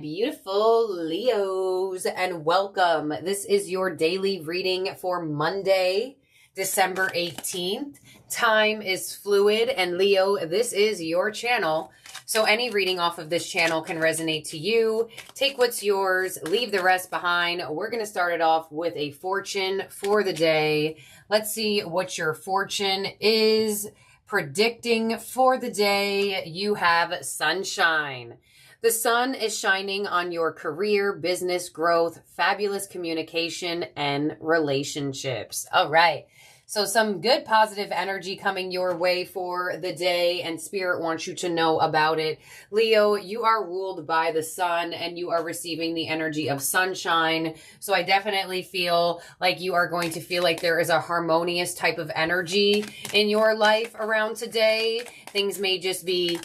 Beautiful Leos, and welcome. This is your daily reading for Monday, December 18th. Time is fluid, and Leo, this is your channel. So any reading off of this channel can resonate to you. Take what's yours, leave the rest behind. We're going to start it off with a fortune for the day. Let's see what your fortune is predicting for the day. You have sunshine. The sun is shining on your career, business growth, fabulous communication, and relationships. All right. So some good positive energy coming your way for the day, and Spirit wants you to know about it. Leo, you are ruled by the sun and you are receiving the energy of sunshine. So I definitely feel like you are going to feel like there is a harmonious type of energy in your life around today. Things may just be,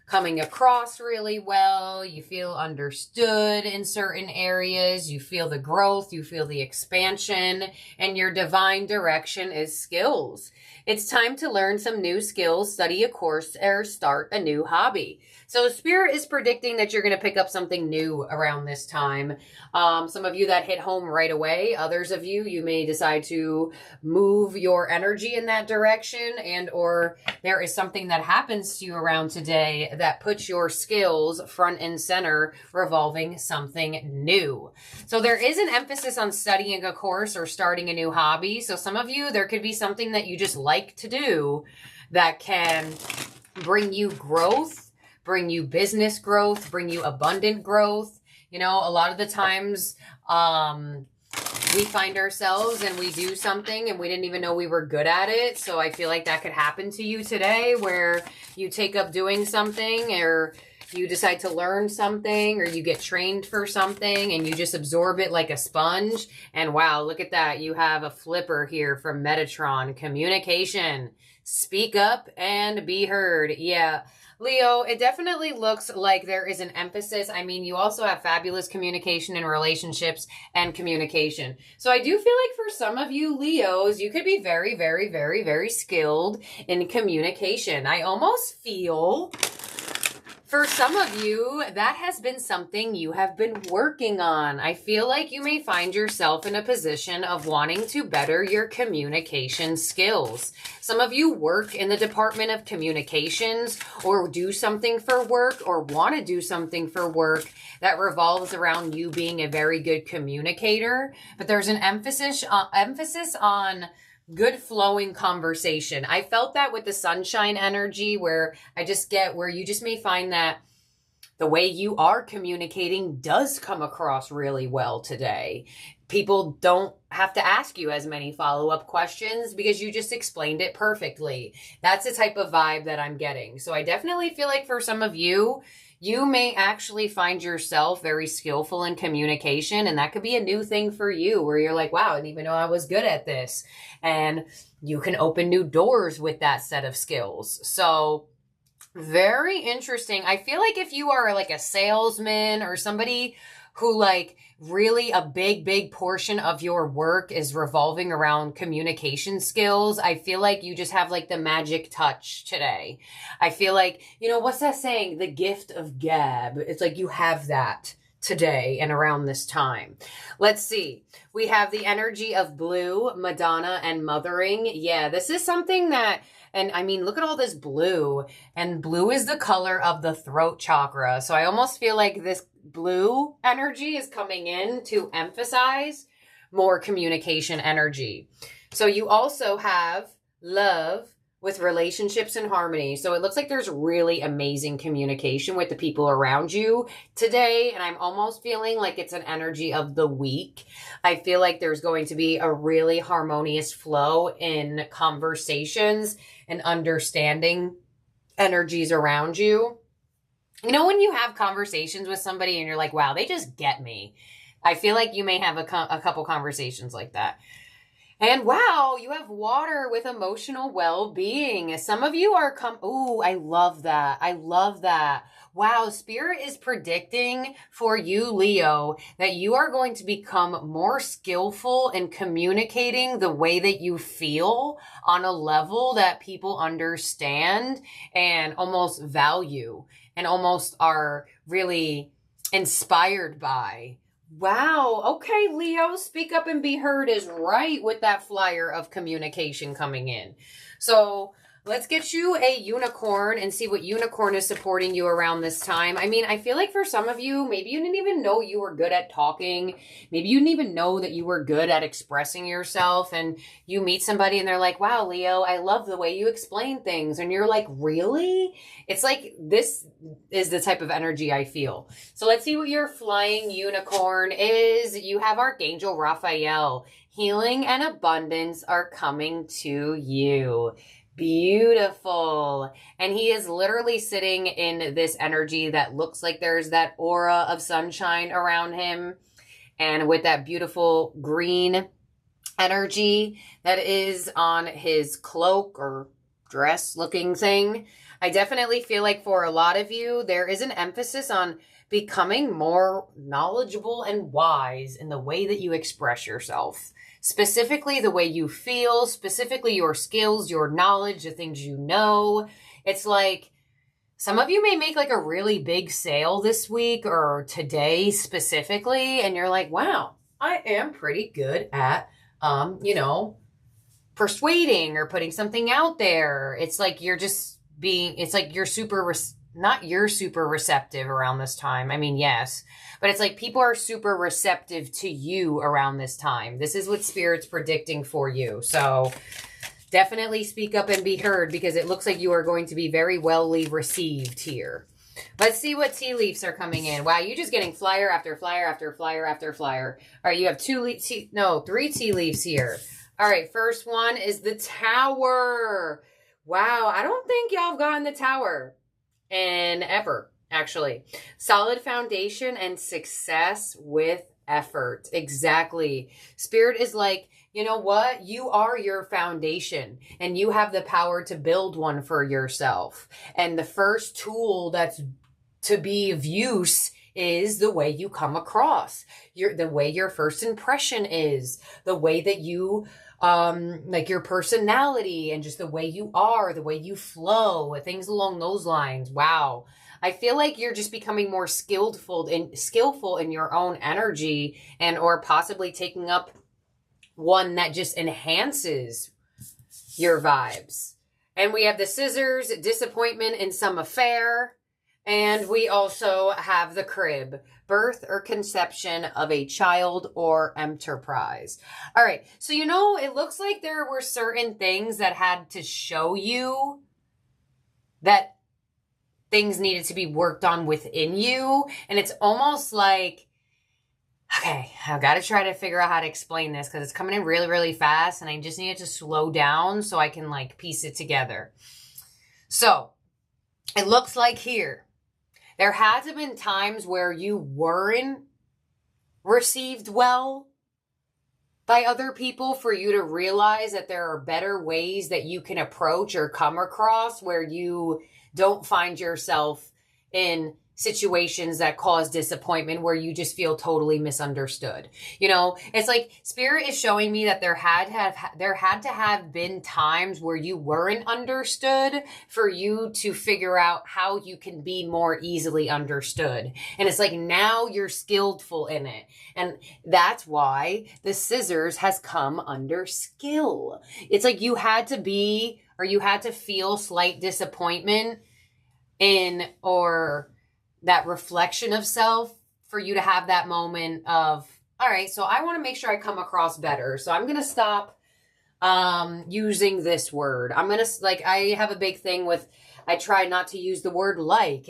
coming across really well. You feel understood in certain areas. You feel the growth. You feel the expansion. And your divine direction is skills. It's time to learn some new skills, study a course, or start a new hobby. So Spirit is predicting that you're going to pick up something new around this time. Some of you that hit home right away. Others of you, you may decide to move your energy in that direction, and or there is something that happens to you around today that puts your skills front and center, revolving something new. So there is an emphasis on studying a course or starting a new hobby. So some of you, there could be something that you just like to do that can bring you growth, bring you business growth, bring you abundant growth. A lot of the times, we find ourselves and we do something and we didn't even know we were good at it. So I feel like that could happen to you today, where you take up doing something, or you decide to learn something, or you get trained for something and you just absorb it like a sponge. And wow, look at that. You have a flipper here from Metatron. Communication. Speak up and be heard. Yeah. Leo, it definitely looks like there is an emphasis. I mean, you also have fabulous communication in relationships and communication. So I do feel like for some of you Leos, you could be very, very, very, very skilled in communication. I almost feel for some of you, that has been something you have been working on. I feel like you may find yourself in a position of wanting to better your communication skills. Some of you work in the department of communications, or do something for work, or want to do something for work that revolves around you being a very good communicator. But there's an emphasis on good flowing conversation. I felt that with the sunshine energy, where you just may find that the way you are communicating does come across really well today. People don't have to ask you as many follow-up questions because you just explained it perfectly. That's the type of vibe that I'm getting. So I definitely feel like for some of you, you may actually find yourself very skillful in communication, and that could be a new thing for you, where you're like, wow, I didn't even know I was good at this. And you can open new doors with that set of skills. So very interesting. I feel like if you are like a salesman or somebody who really a big portion of your work is revolving around communication skills, I feel like you just have the magic touch today. I feel like, what's that saying? The gift of gab. It's like you have that today and around this time. Let's see. We have the energy of blue, Madonna, and mothering. Yeah, this is something that, and I mean, look at all this blue, and blue is the color of the throat chakra. So I almost feel like this blue energy is coming in to emphasize more communication energy. So you also have love with relationships and harmony. So it looks like there's really amazing communication with the people around you today. And I'm almost feeling like it's an energy of the week. I feel like there's going to be a really harmonious flow in conversations and understanding energies around you. When you have conversations with somebody and you're like, wow, they just get me. I feel like you may have a couple conversations like that. And wow, you have water with emotional well-being. Some of you are ooh, I love that. I love that. Wow, Spirit is predicting for you, Leo, that you are going to become more skillful in communicating the way that you feel on a level that people understand and almost value and almost are really inspired by. Wow. Okay, Leo, speak up and be heard is right with that flyer of communication coming in. So let's get you a unicorn and see what unicorn is supporting you around this time. I mean, I feel like for some of you, maybe you didn't even know you were good at talking. Maybe you didn't even know that you were good at expressing yourself, and you meet somebody and they're like, wow, Leo, I love the way you explain things. And you're like, really? It's like, this is the type of energy I feel. So let's see what your flying unicorn is. You have Archangel Raphael. Healing and abundance are coming to you. Beautiful. And he is literally sitting in this energy that looks like there's that aura of sunshine around him. And with that beautiful green energy that is on his cloak or dress looking thing. I definitely feel like for a lot of you, there is an emphasis on becoming more knowledgeable and wise in the way that you express yourself. Specifically, the way you feel, specifically your skills, your knowledge, the things you know. It's like some of you may make like a really big sale this week or today specifically, and you're like, wow, I am pretty good at, persuading or putting something out there. It's like you're just it's like you're you're super receptive around this time. I mean, yes, but it's like people are super receptive to you around this time. This is what Spirit's predicting for you. So definitely speak up and be heard, because it looks like you are going to be very wellly received here. Let's see what tea leaves are coming in. Wow, you're just getting flyer after flyer after flyer after flyer. All right, you have 3 tea leaves here. All right, first one is the Tower. Wow, I don't think y'all have gotten the Tower in ever, actually. Solid foundation and success with effort. Exactly. Spirit is like, you know what? You are your foundation, and you have the power to build one for yourself. And the first tool that's to be of use is the way you come across. The way your first impression is, the way that you like your personality and just the way you are, the way you flow, things along those lines. Wow. I feel like you're just becoming more skillful in your own energy, and or possibly taking up one that just enhances your vibes. And we have the Scissors, disappointment in some affair. And we also have the Crib, birth or conception of a child or enterprise. All right. So, it looks like there were certain things that had to show you that things needed to be worked on within you. And it's almost like, okay, I've got to try to figure out how to explain this, because it's coming in really, really fast, and I just need it to slow down so I can piece it together. So it looks like here, there had to have been times where you weren't received well by other people for you to realize that there are better ways that you can approach or come across where you don't find yourself in situations that cause disappointment, where you just feel totally misunderstood. It's like Spirit is showing me that there had to have been times where you weren't understood for you to figure out how you can be more easily understood. And it's like now you're skillful in it. And that's why the Scissors has come under skill. It's like you had to feel slight disappointment or that reflection of self for you to have that moment of, all right, so I want to make sure I come across better. So I'm going to stop using this word. I have a big thing with, I try not to use the word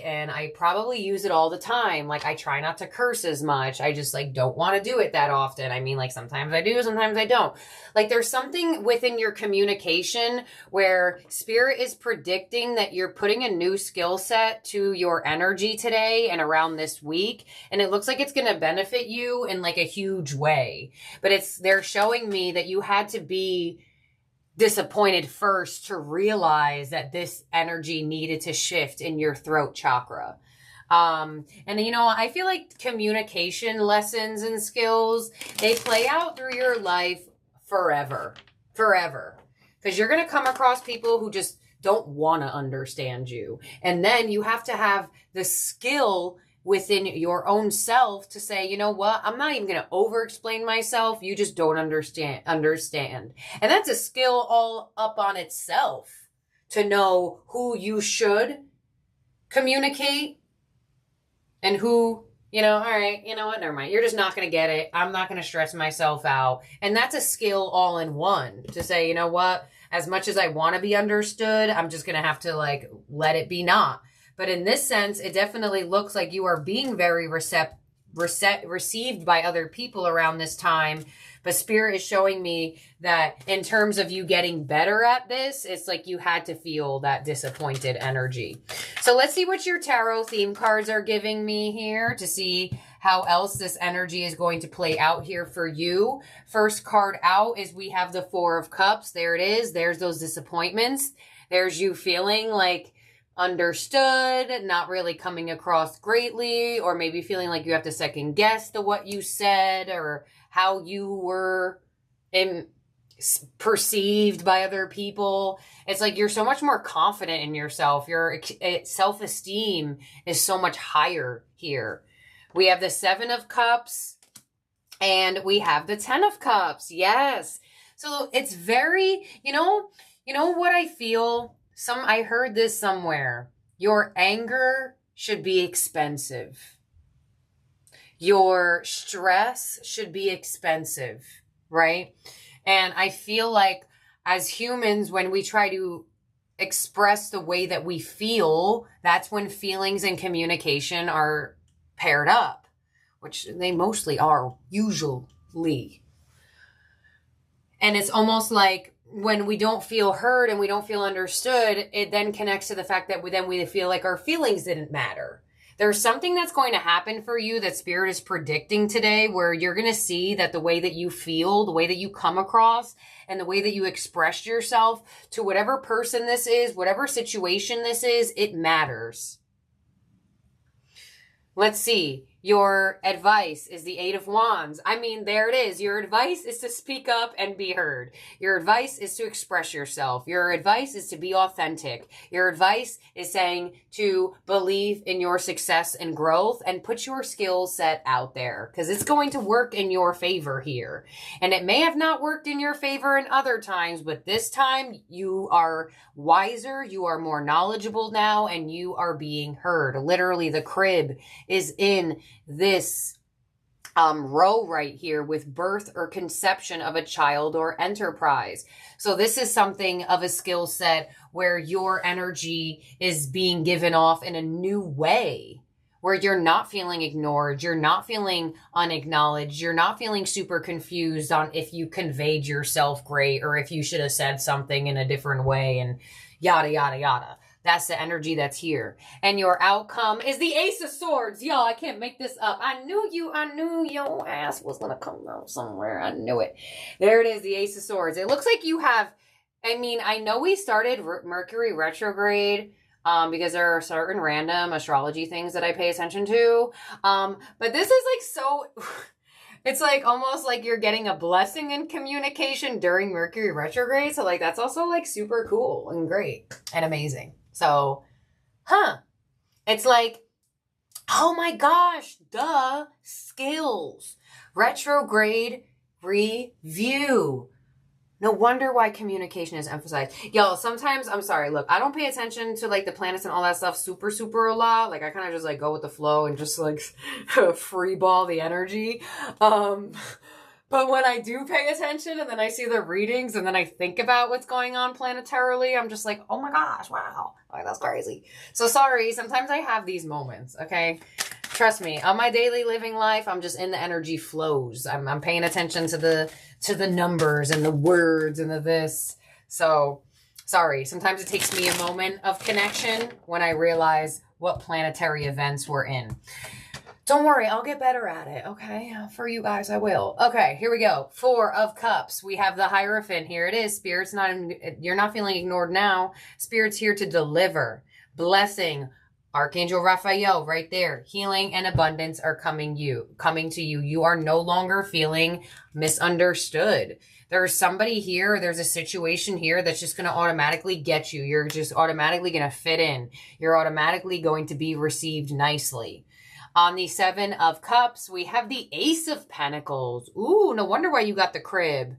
and I probably use it all the time. I try not to curse as much. I just don't want to do it that often. I mean, sometimes I do, sometimes I don't. There's something within your communication where Spirit is predicting that you're putting a new skill set to your energy today and around this week. And it looks like it's going to benefit you in a huge way. But they're showing me that you had to be disappointed first to realize that this energy needed to shift in your throat chakra. I feel like communication lessons and skills, they play out through your life forever. Because you're going to come across people who just don't want to understand you. And then you have to have the skill within your own self to say, you know what, I'm not even going to over explain myself. You just don't understand. And that's a skill all up on itself, to know who you should communicate and who, you know, all right, you know what, never mind. You're just not going to get it. I'm not going to stress myself out. And that's a skill all in one, to say, you know what, as much as I want to be understood, I'm just going to have to like let it be not. But in this sense, it definitely looks like you are being very received by other people around this time. But Spirit is showing me that in terms of you getting better at this, it's like you had to feel that disappointed energy. So let's see what your tarot theme cards are giving me here, to see how else this energy is going to play out here for you. First card out is we have the Four of Cups. There it is. There's those disappointments. There's you feeling like understood, not really coming across greatly, or maybe feeling like you have to second guess what you said or how you were perceived by other people. It's like you're so much more confident in yourself. Your self-esteem is so much higher here. We have the Seven of Cups and we have the Ten of Cups. Yes. So it's very, you know what I feel? I heard this somewhere. Your anger should be expensive. Your stress should be expensive, right? And I feel like as humans, when we try to express the way that we feel, that's when feelings and communication are paired up, which they mostly are, usually. And it's almost like when we don't feel heard and we don't feel understood, it then connects to the fact that we feel like our feelings didn't matter. There's something that's going to happen for you that Spirit is predicting today, where you're going to see that the way that you feel, the way that you come across, and the way that you express yourself to whatever person this is, whatever situation this is, it matters. Let's see. Your advice is the Eight of Wands. I mean, there it is. Your advice is to speak up and be heard. Your advice is to express yourself. Your advice is to be authentic. Your advice is saying to believe in your success and growth and put your skill set out there, because it's going to work in your favor here. And it may have not worked in your favor in other times, but this time you are wiser, you are more knowledgeable now, and you are being heard. Literally, the crib is in this row right here with birth or conception of a child or enterprise. So this is something of a skill set where your energy is being given off in a new way, where you're not feeling ignored, you're not feeling unacknowledged, you're not feeling super confused on if you conveyed yourself great or if you should have said something in a different way and yada, yada, yada. That's the energy that's here. And your outcome is the Ace of Swords. Y'all, I can't make this up. I knew your ass was going to come out somewhere. I knew it. There it is, the Ace of Swords. It looks like you have, I know we started Mercury retrograde because there are certain random astrology things that I pay attention to. But this is like so... It's like almost like you're getting a blessing in communication during Mercury retrograde. So like that's also like super cool and great and amazing. So, it's like, oh my gosh, duh, skills, retrograde review. No wonder why communication is emphasized. Y'all, sometimes, I'm sorry, look, I don't pay attention to like the planets and all that stuff super a lot. Like I kind of just like go with the flow and just like free ball the energy. But when I do pay attention and then I see the readings and then I think about what's going on planetarily, I'm just like, oh my gosh, wow. Like, that's crazy. So sorry, sometimes I have these moments, okay? Trust me, on my daily living life, I'm just in the energy flows. I'm paying attention to the numbers and the words and the this. So sorry, sometimes it takes me a moment of connection when I realize what planetary events we're in. Don't worry, I'll get better at it, okay? For you guys, I will. Okay, here we go. Four of Cups. We have the Hierophant. Here it is. Spirit's you're not feeling ignored now. Spirit's here to deliver. Blessing. Archangel Raphael right there. Healing and abundance are coming to you. You are no longer feeling misunderstood. There's somebody here, there's a situation here that's just going to automatically get you. You're just automatically going to fit in. You're automatically going to be received nicely. On the Seven of Cups, we have the Ace of Pentacles. Ooh, no wonder why you got the crib.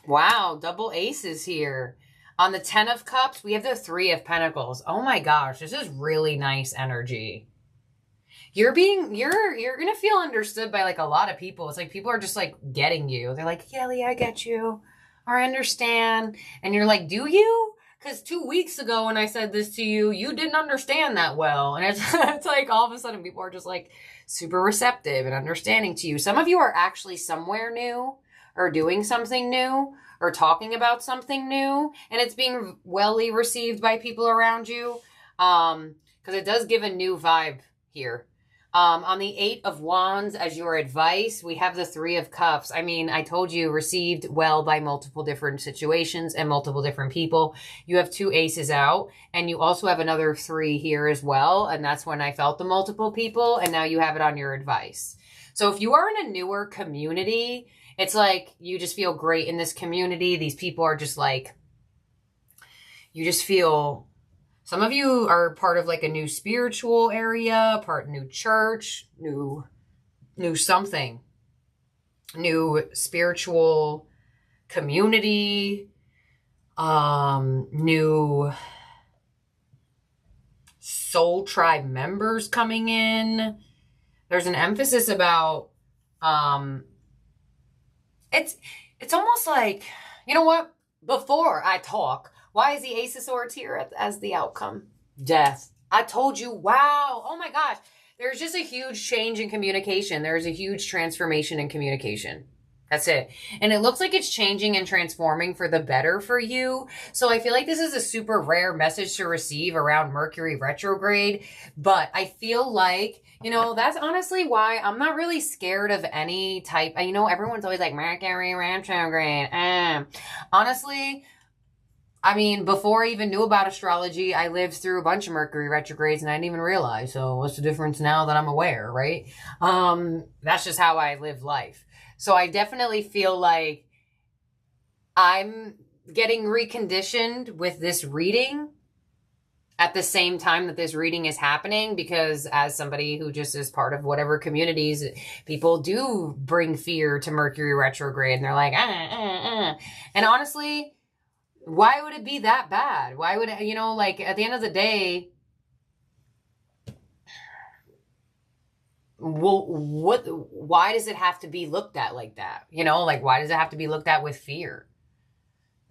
Wow, double aces here. On the Ten of Cups, we have the Three of Pentacles. Oh my gosh, this is really nice energy. You're going to feel understood by like a lot of people. It's like people are just like getting you. They're like, yeah, Lee, I get you. Or I understand. And you're like, do you? Because 2 weeks ago when I said this to you, you didn't understand that well. And it's like all of a sudden people are just like super receptive and understanding to you. Some of you are actually somewhere new or doing something new or talking about something new. And it's being wellly received by people around you. Because it does give a new vibe here. On the Eight of Wands as your advice, we have the Three of Cups. I mean, I told you, received well by multiple different situations and multiple different people. You have 2 aces out, and you also have another 3 here as well, and that's when I felt the multiple people, and now you have it on your advice. So if you are in a newer community, it's like you just feel great in this community. These people are just like, you just feel... Some of you are part of like a new spiritual area, part new church, new something, new spiritual community, new soul tribe members coming in. There's an emphasis about, it's almost like, you know what? Before I talk, why is the Ace of Swords here as the outcome? Death. I told you, wow. Oh my gosh. There's just a huge change in communication. There's a huge transformation in communication. That's it. And it looks like it's changing and transforming for the better for you. So I feel like this is a super rare message to receive around Mercury retrograde. But I feel like, you know, that's honestly why I'm not really scared of any type. You know, everyone's always like, Mercury retrograde. Honestly, I mean, before I even knew about astrology, I lived through a bunch of Mercury retrogrades and I didn't even realize. So what's the difference now that I'm aware, right? That's just how I live life. So I definitely feel like I'm getting reconditioned with this reading at the same time that this reading is happening, because as somebody who just is part of whatever communities, people do bring fear to Mercury retrograde and they're like, And honestly, why would it be that bad? Why would it, you know, like at the end of the day, well, why does it have to be looked at like that? You know, like why does it have to be looked at with fear?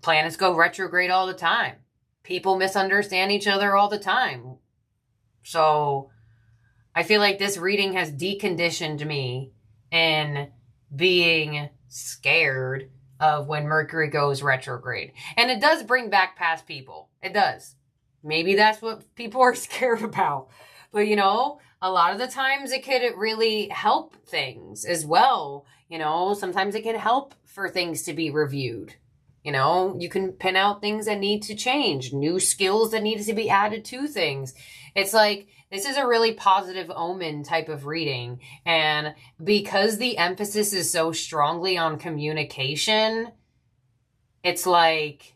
Planets go retrograde all the time. People misunderstand each other all the time. So I feel like this reading has deconditioned me in being scared of when Mercury goes retrograde. And it does bring back past people. It does. Maybe that's what people are scared about. But, you know, a lot of the times it could really help things as well. You know, sometimes it can help for things to be reviewed. You know, you can pin out things that need to change, new skills that need to be added to things. It's like, this is a really positive omen type of reading. And because the emphasis is so strongly on communication, it's like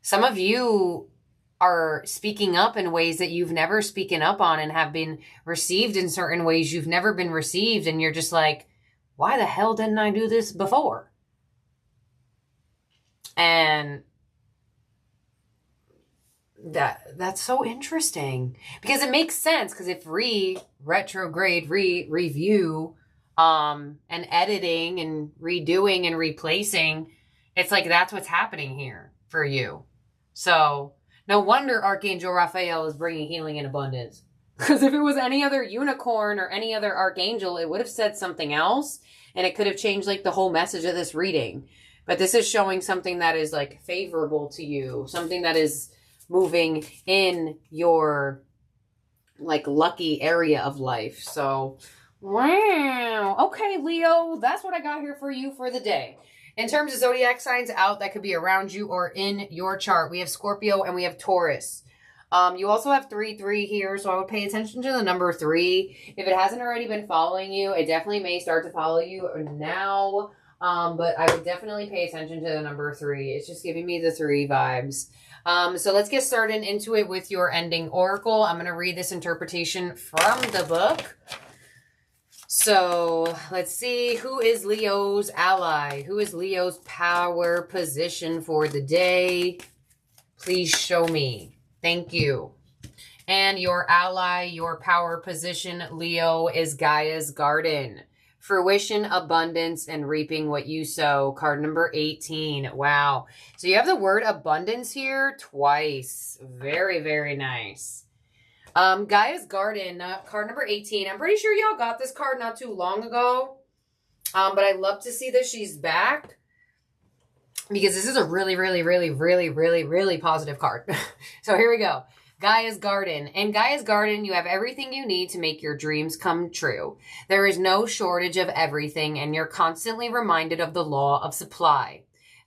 some of you are speaking up in ways that you've never spoken up on and have been received in certain ways you've never been received. And you're just like, why the hell didn't I do this before? And that's so interesting because it makes sense. Because if retrograde, review, and editing and redoing and replacing, it's like that's what's happening here for you. So no wonder Archangel Raphael is bringing healing and abundance. Because if it was any other unicorn or any other archangel, it would have said something else. And it could have changed like the whole message of this reading. But this is showing something that is like favorable to you. Something that is moving in your like lucky area of life. So, wow. Okay, Leo, that's what I got here for you for the day. In terms of zodiac signs out that could be around you or in your chart, we have Scorpio and we have Taurus. You also have 3-3 here, so I would pay attention to the number 3. If it hasn't already been following you, it definitely may start to follow you now. But I would definitely pay attention to the number 3. It's just giving me the 3 vibes. So let's get started into it with your ending oracle. I'm going to read this interpretation from the book. So let's see, who is Leo's ally? Who is Leo's power position for the day? Please show me. Thank you. And your ally, your power position, Leo, is Gaia's garden. Fruition, abundance, and reaping what you sow. Card number 18. Wow. So you have the word abundance here twice. Very, very nice. Gaia's garden, card number 18. I'm pretty sure y'all got this card not too long ago. But I love to see that she's back, because this is a really, really, really, really, really, really positive card. So here we go. Gaia's garden. In Gaia's garden, you have everything you need to make your dreams come true. There is no shortage of everything, and you're constantly reminded of the law of supply.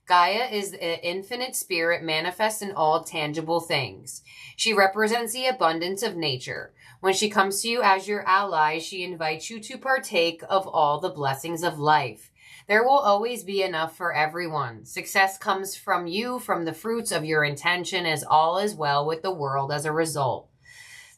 Gaia is the infinite spirit manifest in all tangible things. She represents the abundance of nature. When she comes to you as your ally, she invites you to partake of all the blessings of life. There will always be enough for everyone. Success comes from you, from the fruits of your intention, as all is well with the world as a result.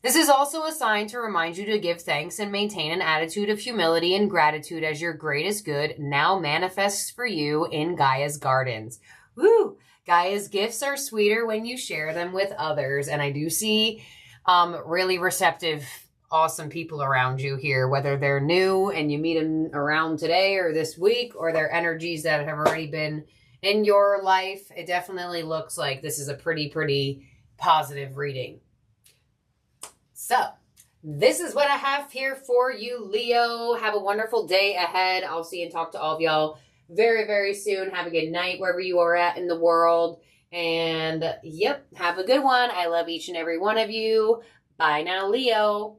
This is also a sign to remind you to give thanks and maintain an attitude of humility and gratitude, as your greatest good now manifests for you in Gaia's gardens. Woo! Gaia's gifts are sweeter when you share them with others. And I do see really receptive, awesome people around you here, whether they're new and you meet them around today or this week, or they're energies that have already been in your life. It definitely looks like this is a pretty positive reading. So, this is what I have here for you, Leo. Have a wonderful day ahead. I'll see and talk to all of y'all very, very soon. Have a good night wherever you are at in the world. And, yep, have a good one. I love each and every one of you. Bye now, Leo.